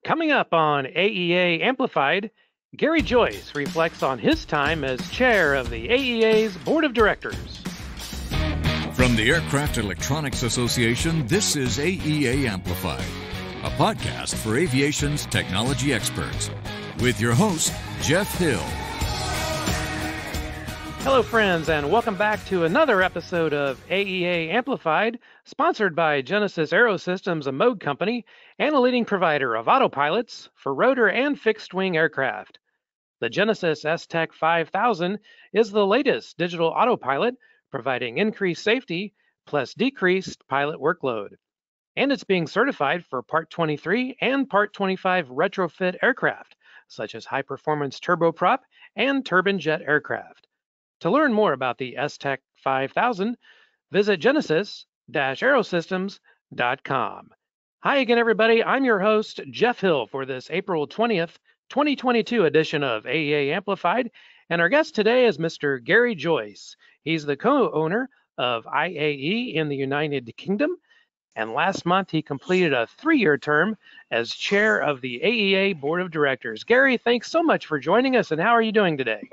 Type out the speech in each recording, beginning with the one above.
Coming up on AEA Amplified, Garry Joyce reflects on his time as chair of the AEA's Board of Directors. From the Aircraft Electronics Association, this is AEA Amplified, a podcast for aviation's technology experts, with your host, Jeff Hill. Hello, friends, and welcome back to another episode of AEA Amplified, sponsored by Genesis Aerosystems, a Moog company, and a leading provider of autopilots for rotor and fixed-wing aircraft. The Genesis STEC 5000 is the latest digital autopilot, providing increased safety plus decreased pilot workload. And it's being certified for Part 23 and Part 25 retrofit aircraft, such as high-performance turboprop and turbine jet aircraft. To learn more about the STEC 5000, visit genesis-aerosystems.com. Hi again, everybody. I'm your host, Jeff Hill, for this April 20th, 2022 edition of AEA Amplified, and our guest today is Mr. Garry Joyce. He's the co-owner of IAE in the United Kingdom, and last month he completed a 3-year term as chair of the AEA Board of Directors. Garry, thanks so much for joining us, and how are you doing today?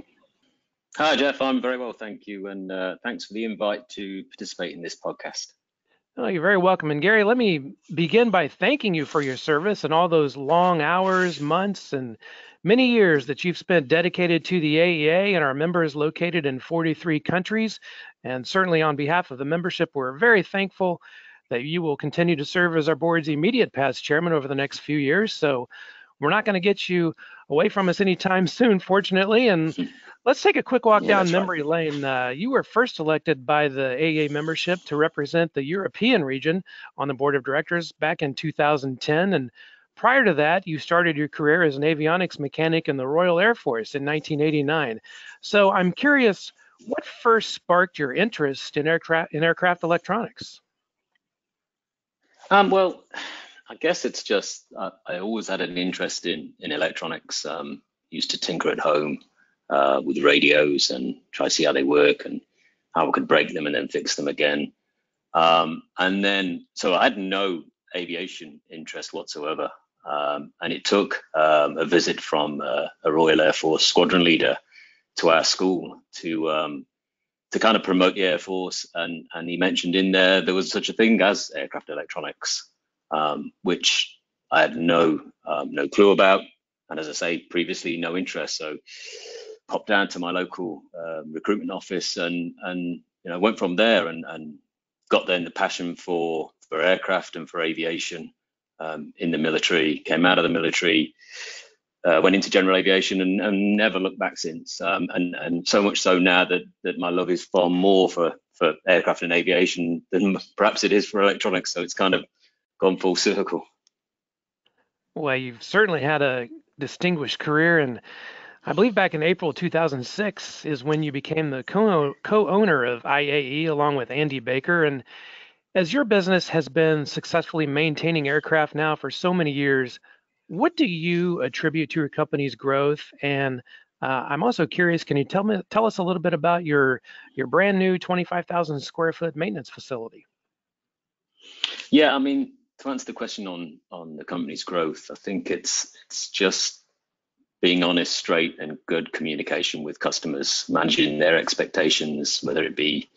Hi, Jeff. I'm very well, thank you. And thanks for the invite to participate in this podcast. Oh, you're very welcome. And Garry, let me begin by thanking you for your service and all those long hours, months, and many years that you've spent dedicated to the AEA and our members located in 43 countries. And certainly on behalf of the membership, we're very thankful that you will continue to serve as our board's immediate past chairman over the next few years. So we're not going to get you away from us anytime soon, fortunately. And let's take a quick walk down memory lane. You were first elected by the AEA membership to represent the European region on the board of directors back in 2010. And prior to that, you started your career as an avionics mechanic in the Royal Air Force in 1989. So I'm curious, what first sparked your interest in aircraft electronics? Well, I guess it's just I always had an interest in electronics. Used to tinker at home with radios and try to see how they work and how I could break them and then fix them again. And then, so I had no aviation interest whatsoever. And it took a visit from a Royal Air Force squadron leader to our school to kind of promote the Air Force. And he mentioned in there was such a thing as aircraft electronics, which I had no clue about. And as I say, previously, no interest. So popped down to my local recruitment office and went from there and got then the passion for aircraft and for aviation in the military. Came out of the military, went into general aviation and never looked back since. And so much so now that my love is far more for aircraft and aviation than perhaps it is for electronics. So it's kind of gone full circle. Well, you've certainly had a distinguished career, and I believe back in April 2006 is when you became the co-owner of IAE along with Andy Baker. And as your business has been successfully maintaining aircraft now for so many years, what do you attribute to your company's growth? And I'm also curious, can you tell us a little bit about your brand new 25,000 square foot maintenance facility? Yeah, I mean, to answer the question on the company's growth, I think it's just being honest, straight, and good communication with customers, managing their expectations, whether it be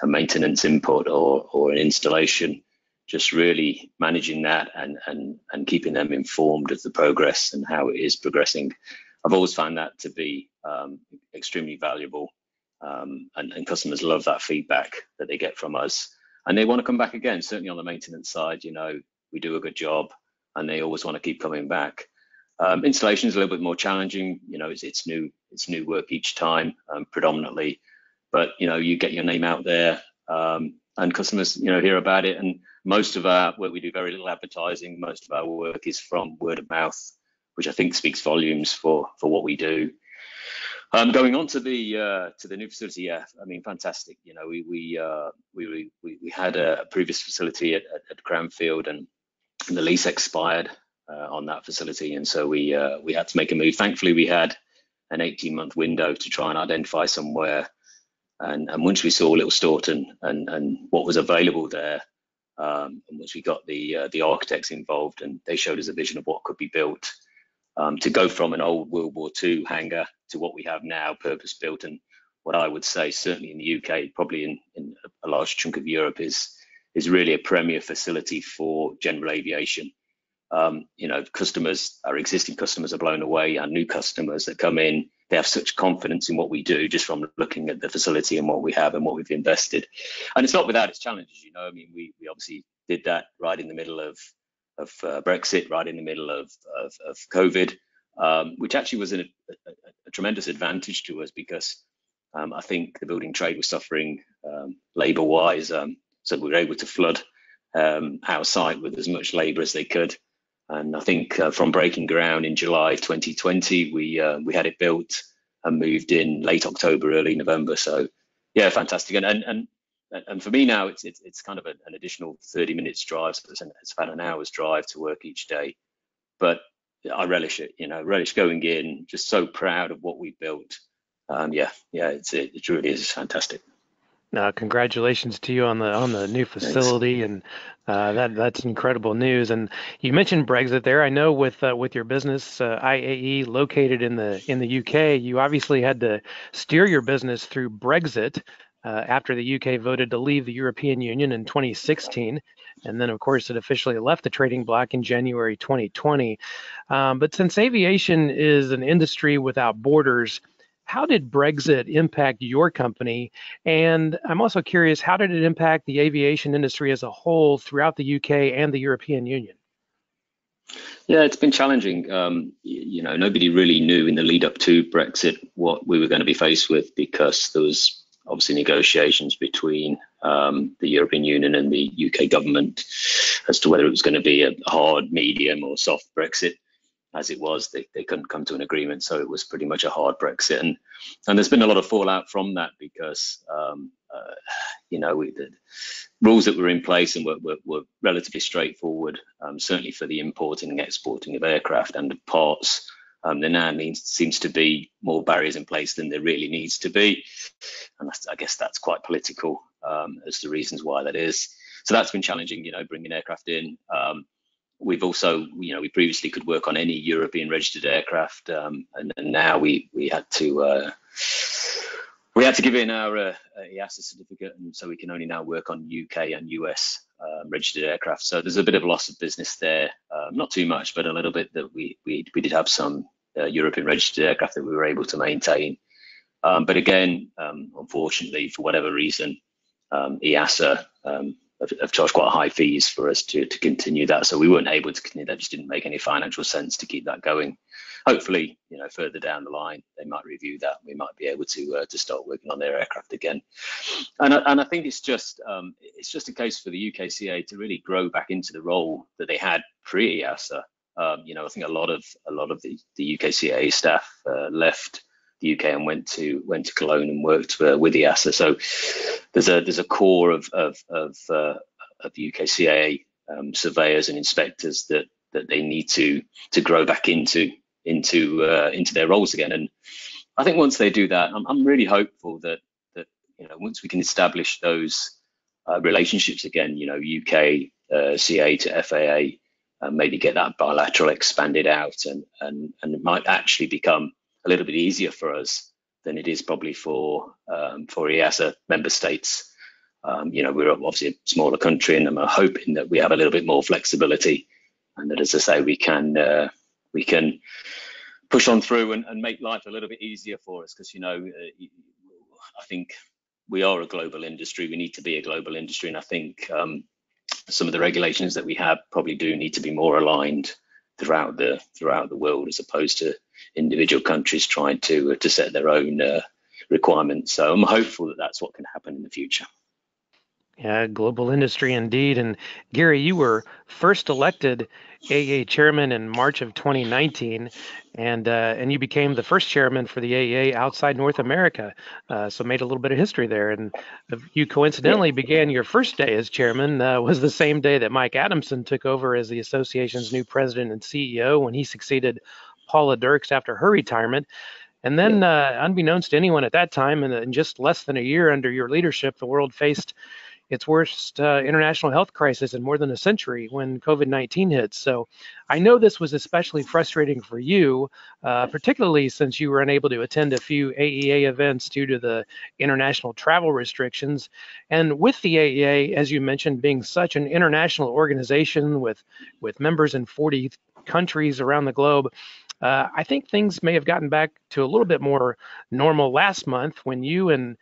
a maintenance input or an installation, just really managing that and keeping them informed of the progress and how it is progressing. I've always found that to be extremely valuable, and customers love that feedback that they get from us. And they want to come back again. Certainly on the maintenance side, we do a good job and they always want to keep coming back. Installation is a little bit more challenging. It's new work each time, predominantly, but you get your name out there, and customers hear about it. And most of our work, we do very little advertising. Most of our work is from word of mouth, which I think speaks volumes for what we do. Going on to the new facility, yeah, I mean, fantastic. We had a previous facility at Cranfield, and the lease expired on that facility, and so we had to make a move. Thankfully, we had an 18-month window to try and identify somewhere, and once we saw Little Staunton and what was available there, And once we got the architects involved, and they showed us a vision of what could be built, to go from an old World War II hangar to what we have now, purpose built, and what I would say certainly in the UK, probably in a large chunk of Europe, is really a premier facility for general aviation. Customers, our existing customers are blown away. Our new customers that come in, they have such confidence in what we do just from looking at the facility and what we have and what we've invested. And it's not without its challenges, I mean, we obviously did that right in the middle of Brexit, right in the middle of COVID, which actually was a tremendous advantage to us because I think the building trade was suffering labour-wise, so we were able to flood our site with as much labour as they could. And I think from breaking ground in July 2020, we had it built and moved in late October, early November. So yeah, fantastic. And for me now, it's kind of an additional 30 minutes drive. So it's about an hour's drive to work each day. But I relish it, relish going in, just so proud of what we built. It really is fantastic. Congratulations to you on the new facility. Thanks. And that's incredible news. And you mentioned Brexit there. I know with your business IAE located in the UK, you obviously had to steer your business through Brexit after the UK voted to leave the European Union in 2016. And then, of course, it officially left the trading bloc in January 2020. But since aviation is an industry without borders, how did Brexit impact your company? And I'm also curious, how did it impact the aviation industry as a whole throughout the UK and the European Union? Yeah, it's been challenging. Nobody really knew in the lead up to Brexit what we were going to be faced with, because there was obviously negotiations between the European Union and the UK government as to whether it was going to be a hard, medium or soft Brexit. As it was, they couldn't come to an agreement, so it was pretty much a hard Brexit. And there's been a lot of fallout from that because, the rules that were in place and were relatively straightforward, certainly for the importing and exporting of aircraft and of parts. There now seems to be more barriers in place than there really needs to be. And I guess that's quite political as the reasons why that is. So that's been challenging, bringing aircraft in. We've also, we previously could work on any European registered aircraft, and now we had to give in our EASA certificate, and so we can only now work on UK and US registered aircraft. So there's a bit of loss of business there, not too much, but a little bit that we did have some European registered aircraft that we were able to maintain. But again, unfortunately, for whatever reason, EASA have charged quite high fees for us to continue that, so we weren't able to continue that. Just didn't make any financial sense to keep that going. Hopefully, further down the line they might review that. We might be able to start working on their aircraft again. And I think it's just a case for the UKCA to really grow back into the role that they had pre-EASA. I think a lot of the UKCA staff left the UK and went to Cologne and worked with EASA. So there's a core of the UKCA surveyors and inspectors that they need to grow back into their roles again. And I think once they do that, I'm really hopeful that once we can establish those relationships again, UK CA to FAA, maybe get that bilateral expanded out, and it might actually become a little bit easier for us than it is probably for EASA member states. We're obviously a smaller country, and I'm hoping that we have a little bit more flexibility, and that, as I say, we can push on through and make life a little bit easier for us. Because I think we are a global industry. We need to be a global industry, and I think some of the regulations that we have probably do need to be more aligned throughout the world, as opposed to individual countries trying to set their own requirements. So I'm hopeful that that's what can happen in the future. Yeah, global industry indeed. And Garry, you were first elected AEA chairman in March of 2019, and you became the first chairman for the AEA outside North America. So made a little bit of history there. And you coincidentally began your first day as chairman was the same day that Mike Adamson took over as the association's new president and CEO when he succeeded Paula Dirks after her retirement. And then, unbeknownst to anyone at that time, and in just less than a year under your leadership, the world faced its worst international health crisis in more than a century when COVID-19 hit. So I know this was especially frustrating for you, particularly since you were unable to attend a few AEA events due to the international travel restrictions. And with the AEA, as you mentioned, being such an international organization with members in 40 countries around the globe, I think things may have gotten back to a little bit more normal last month when you and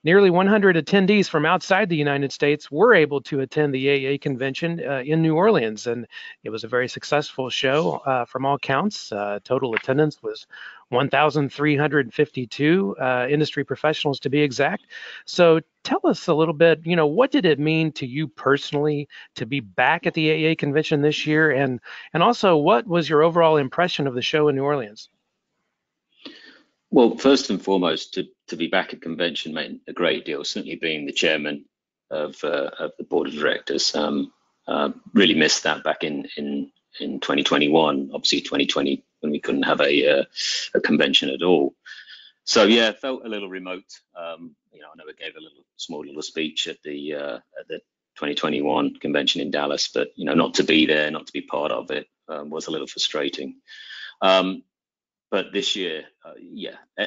nearly 100 attendees from outside the United States were able to attend the AEA Convention in New Orleans, and it was a very successful show from all counts. Total attendance was 1,352 industry professionals to be exact. So tell us a little bit, what did it mean to you personally to be back at the AEA Convention this year, and also what was your overall impression of the show in New Orleans? Well, first and foremost, to be back at convention meant a great deal. Certainly, being the chairman of the board of directors, really missed that back in 2021. Obviously, 2020 when we couldn't have a convention at all. So yeah, it felt a little remote. I know I gave a small little speech at the 2021 convention in Dallas, but not to be there, not to be part of it, was a little frustrating. But this year,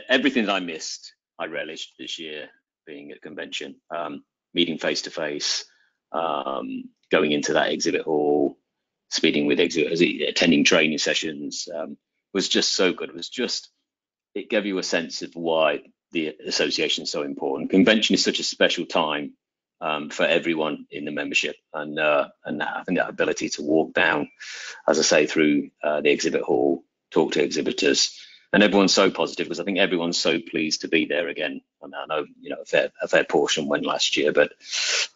everything that I missed, I relished this year being at convention, meeting face to face, going into that exhibit hall, speaking with exhibitors, attending training sessions, was just so good. It gave you a sense of why the association is so important. Convention is such a special time for everyone in the membership, and having that ability to walk down, as I say, through the exhibit hall, talk to exhibitors, and everyone's so positive because I think everyone's so pleased to be there again. And I know a fair portion went last year, but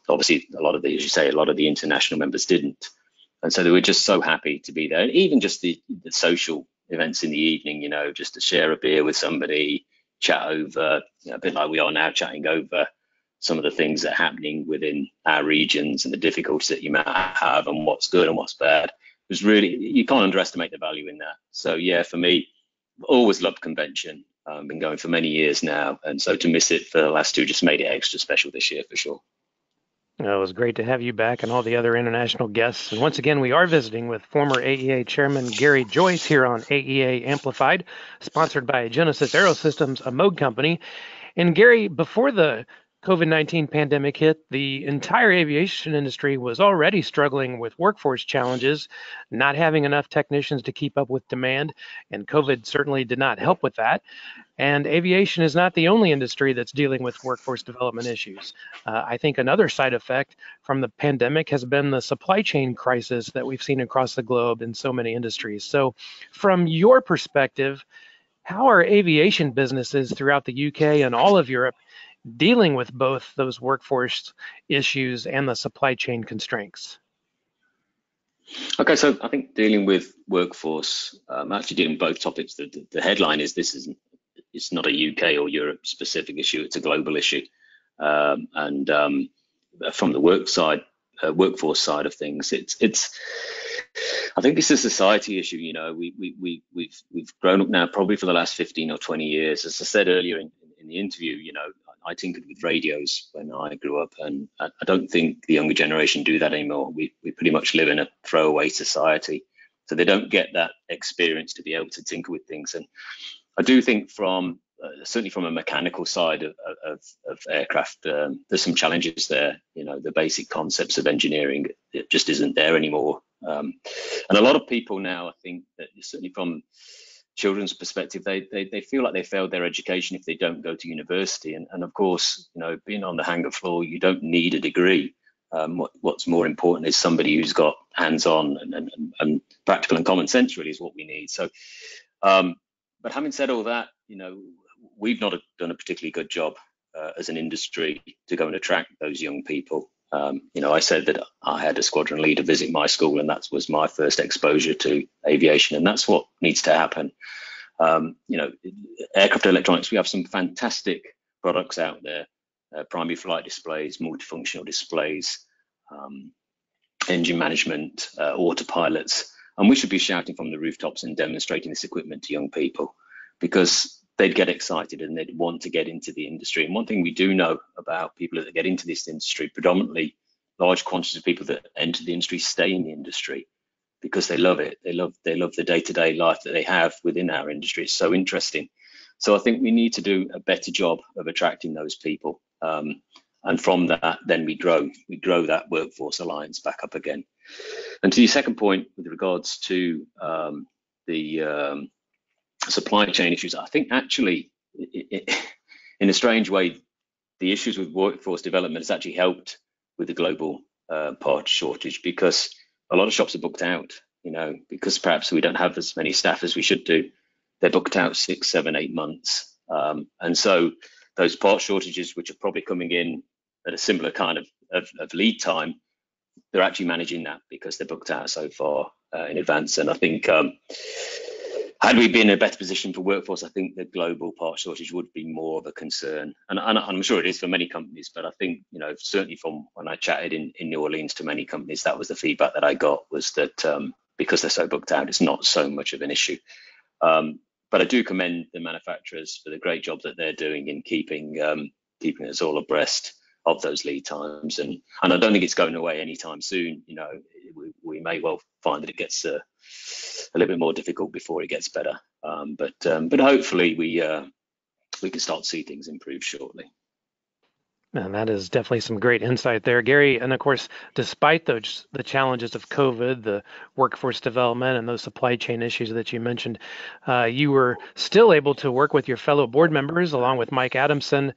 obviously a lot of the international members didn't, and so they were just so happy to be there. And even just the social events in the evening, just to share a beer with somebody, chat over, a bit like we are now chatting over some of the things that are happening within our regions and the difficulties that you might have and what's good and what's bad. Was really, you can't underestimate the value in that. So yeah, for me, always loved convention. Been going for many years now, and so to miss it for the last two just made it extra special this year for sure. It was great to have you back and all the other international guests. And once again, we are visiting with former AEA Chairman Garry Joyce here on AEA Amplified, sponsored by Genesis Aerosystems, a Moog company. And Garry, before the COVID-19 pandemic hit, the entire aviation industry was already struggling with workforce challenges, not having enough technicians to keep up with demand, and COVID certainly did not help with that. And aviation is not the only industry that's dealing with workforce development issues. I think another side effect from the pandemic has been the supply chain crisis that we've seen across the globe in so many industries. So from your perspective, how are aviation businesses throughout the UK and all of Europe dealing with both those workforce issues and the supply chain constraints? Okay, so I think dealing with workforce, actually dealing with both topics. The headline is it's not a UK or Europe specific issue; it's a global issue. And from the workforce side of things, it's. I think it's a society issue. We've grown up now probably for the last 15 or 20 years. As I said earlier in the interview, I tinkered with radios when I grew up, and I don't think the younger generation do that anymore. We pretty much live in a throwaway society, so they don't get that experience to be able to tinker with things. And I do think certainly from a mechanical side of aircraft, there's some challenges there. The basic concepts of engineering, it just isn't there anymore. And a lot of people now, I think that certainly from children's perspective, they feel like they failed their education if they don't go to university. And of course, being on the hangar floor, you don't need a degree. What's more important is somebody who's got hands-on and practical and common sense really is what we need. So, but having said all that, we've not done a particularly good job as an industry to go and attract those young people. I said that I had a squadron leader visit my school, and that was my first exposure to aviation, and that's what needs to happen. Aircraft electronics, we have some fantastic products out there, primary flight displays, multifunctional displays, engine management, autopilots, and we should be shouting from the rooftops and demonstrating this equipment to young people, because they'd get excited and they'd want to get into the industry. And one thing we do know about people that get into this industry, predominantly large quantities of people that enter the industry stay in the industry because they love it. They love the day-to-day life that they have within our industry. It's so interesting. So I think we need to do a better job of attracting those people. And from that, then we grow that workforce alliance back up again. And to your second point, with regards to the supply chain issues, I think actually, in a strange way, the issues with workforce development has actually helped with the global part shortage, because a lot of shops are booked out, because perhaps we don't have as many staff as we should do. They're booked out 6, 7, 8 months. And so those part shortages, which are probably coming in at a similar kind of lead time, they're actually managing that because they're booked out so far in advance. And I think had we been in a better position for workforce, I think the global part shortage would be more of a concern. And I'm sure it is for many companies, but I think, certainly from when I chatted in New Orleans to many companies, that was the feedback that I got, was that because they're so booked out, it's not so much of an issue. But I do commend the manufacturers for the great job that they're doing in keeping us all abreast of those lead times. And I don't think it's going away anytime soon. We may well find that it gets a little bit more difficult before it gets better. But hopefully we can start to see things improve shortly. And that is definitely some great insight there, Garry. And of course, despite the challenges of COVID, the workforce development, and those supply chain issues that you mentioned, you were still able to work with your fellow board members, along with Mike Adamson,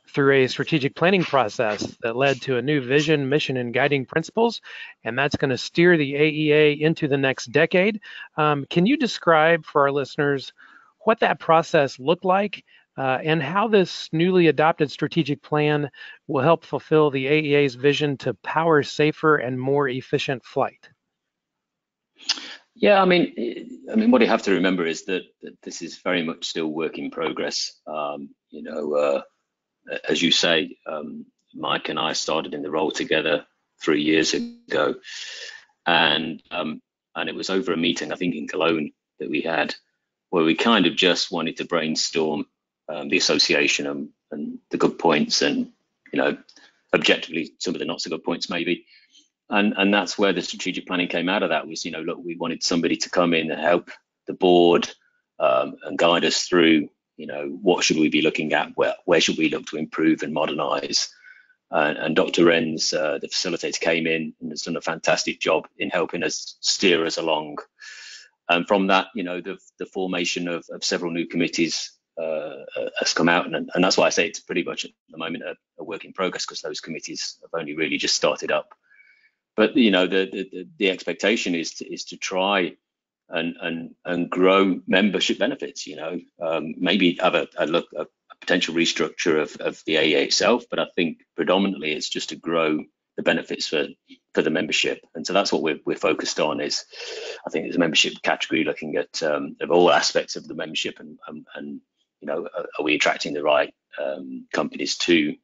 through a strategic planning process that led to a new vision, mission, and guiding principles. And that's going to steer the AEA into the next decade. Can you describe for our listeners what that process looked like? And how this newly adopted strategic plan will help fulfill the AEA's vision to power safer and more efficient flight? Yeah, I mean, what you have to remember is that this is very much still work in progress. As you say, Mike and I started in the role together 3 years ago, and it was over a meeting, I think in Cologne, that we had, where we kind of just wanted to brainstorm the association and the good points, and objectively some of the not so good points maybe, and that's where the strategic planning came out of. That was, look, we wanted somebody to come in and help the board and guide us through, what should we be looking at, where should we look to improve and modernize. And Dr. Renz, the facilitator, came in and has done a fantastic job in helping us steer us along. And from that, the formation of several new committees has come out, and that's why I say it's pretty much at the moment a work in progress, because those committees have only really just started up. But the expectation is to try and grow membership benefits. Maybe have a potential restructure of the AEA itself, but I think predominantly it's just to grow the benefits for the membership. And so that's what we're focused on. Is I think there's a membership category looking at of all aspects of the membership, and are we attracting the right companies to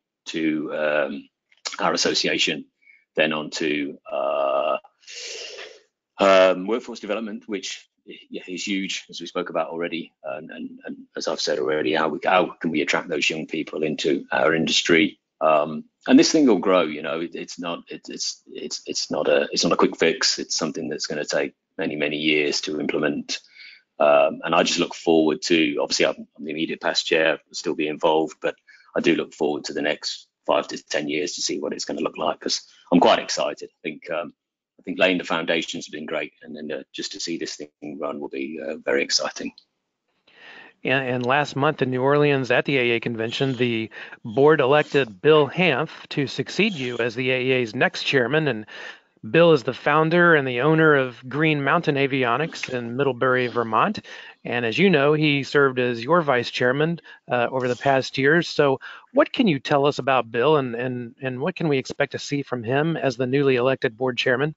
our association? Then on to workforce development, which is huge, as we spoke about already, and as I've said already, how can we attract those young people into our industry? And this thing will grow. It's not a quick fix. It's something that's going to take many years to implement. And I just look forward to, obviously I'm the immediate past chair, I'll still be involved, but I do look forward to the next 5 to 10 years to see what it's going to look like, because I'm quite excited. I think laying the foundations has been great, and then just to see this thing run will be very exciting. And last month in New Orleans at the AEA Convention, the board elected Bill Hanft to succeed you as the AEA's next chairman. And Bill is the founder and the owner of Green Mountain Avionics in Middlebury, Vermont. And as you know, he served as your vice chairman over the past years. So what can you tell us about Bill, and what can we expect to see from him as the newly elected board chairman?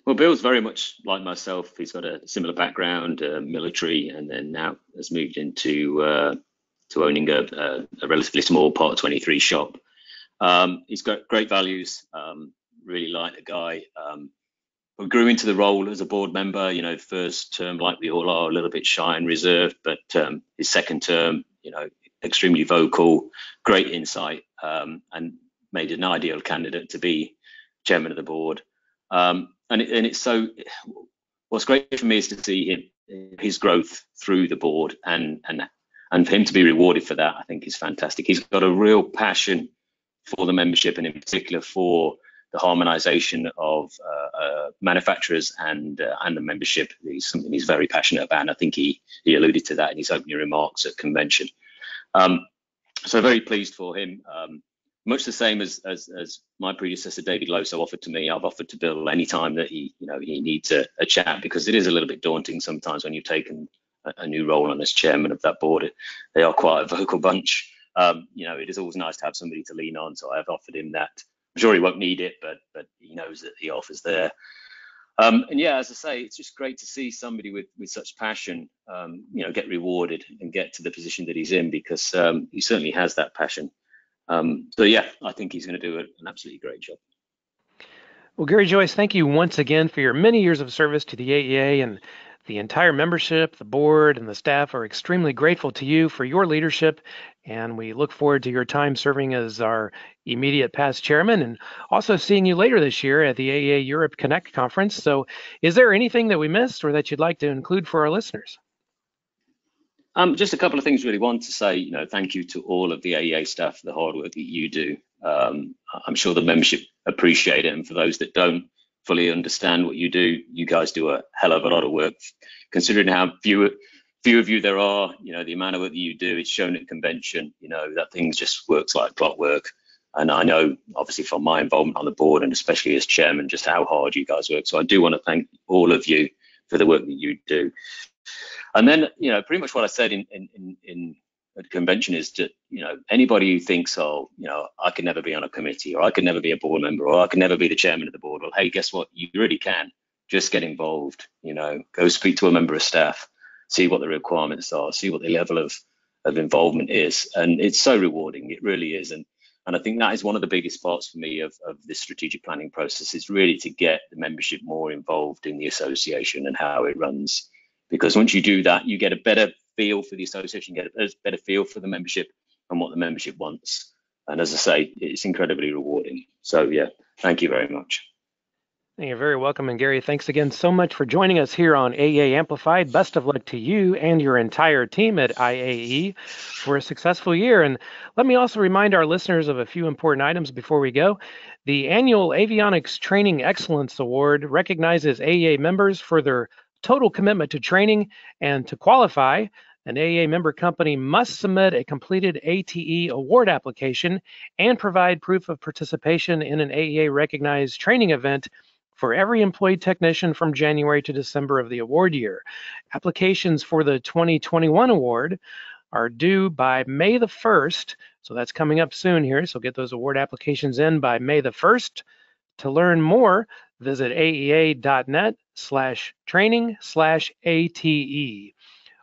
Well, Bill's very much like myself. He's got a similar background, military, and then now has moved into to owning a relatively small Part 23 shop. He's got great values. Really like the guy. grew into the role as a board member. You know, first term, like we all are, a little bit shy and reserved, but his second term, you know, extremely vocal, great insight, and made an ideal candidate to be chairman of the board. And it's so, what's great for me is to see his growth through the board, and for him to be rewarded for that, I think is fantastic. He's got a real passion for the membership, and in particular for the harmonization of manufacturers and the membership. Is something he's very passionate about, and I think he alluded to that in his opening remarks at convention. So very pleased for him. Much the same as my predecessor David Loso offered to me, I've offered to Bill anytime that he needs a chat, because it is a little bit daunting sometimes when you've taken a new role on as chairman of that board. They are quite a vocal bunch. It is always nice to have somebody to lean on, so I have offered him that. I'm sure he won't need it, but he knows that the offer's there. And yeah, as I say, it's just great to see somebody with such passion, get rewarded and get to the position that he's in, because he certainly has that passion. So yeah, I think he's going to do an absolutely great job. Well, Garry Joyce, thank you once again for your many years of service to the AEA, and the entire membership, the board, and the staff are extremely grateful to you for your leadership, and we look forward to your time serving as our immediate past chairman, and also seeing you later this year at the AEA Europe Connect conference. So is there anything that we missed or that you'd like to include for our listeners? Just a couple of things really. Want to say, thank you to all of the AEA staff for the hard work that you do. I'm sure the membership appreciate it, and for those that don't fully understand what you do, you guys do a hell of a lot of work. Considering how few of you there are, the amount of work that you do, it's shown at convention, that things just works like clockwork. And I know, obviously, from my involvement on the board, and especially as chairman, just how hard you guys work. So I do want to thank all of you for the work that you do. And then, pretty much what I said in at convention is that, anybody who thinks, I could never be on a committee, or I could never be a board member, or I could never be the chairman of the board. Well, hey, guess what? You really can. Just get involved, go speak to a member of staff, see what the requirements are, see what the level of involvement is. And it's so rewarding. It really is. And I think that is one of the biggest parts for me of this strategic planning process, is really to get the membership more involved in the association and how it runs. Because once you do that, you get a better feel for the association, get a better feel for the membership and what the membership wants. And as I say, it's incredibly rewarding. So yeah, thank you very much. You're very welcome. And Garry, thanks again so much for joining us here on AEA Amplified. Best of luck to you and your entire team at IAE for a successful year. And let me also remind our listeners of a few important items before we go. The annual Avionics Training Excellence Award recognizes AEA members for their total commitment to training, and to qualify, an AEA member company must submit a completed ATE award application and provide proof of participation in an AEA recognized training event for every employed technician from January to December of the award year. Applications for the 2021 award are due by May the 1st, so that's coming up soon here, so get those award applications in by May the 1st. To learn more, visit aea.net/training/ATE.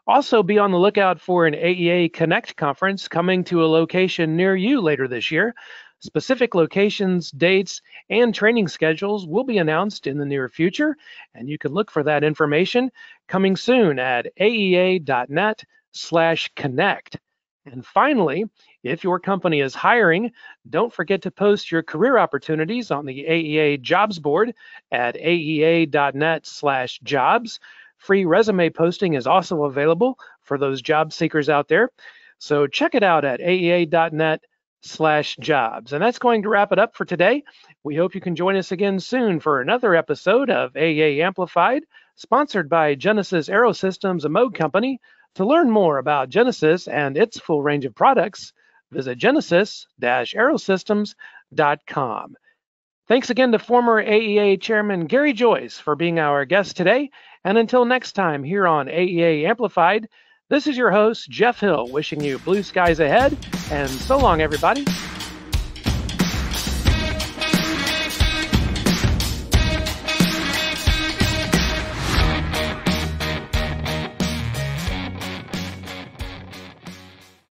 Also, be on the lookout for an AEA Connect conference coming to a location near you later this year. Specific locations, dates, and training schedules will be announced in the near future, and you can look for that information coming soon at aea.net/connect. And finally, if your company is hiring, don't forget to post your career opportunities on the AEA jobs board at aea.net/jobs. Free resume posting is also available for those job seekers out there. So check it out at aea.net/jobs. And that's going to wrap it up for today. We hope you can join us again soon for another episode of AEA Amplified, sponsored by Genesis Aerosystems, a Moog company. To learn more about Genesis and its full range of products, visit genesis-aerosystems.com. Thanks again to former AEA Chairman Garry Joyce for being our guest today. And until next time here on AEA Amplified, this is your host, Jeff Hill, wishing you blue skies ahead. And so long, everybody.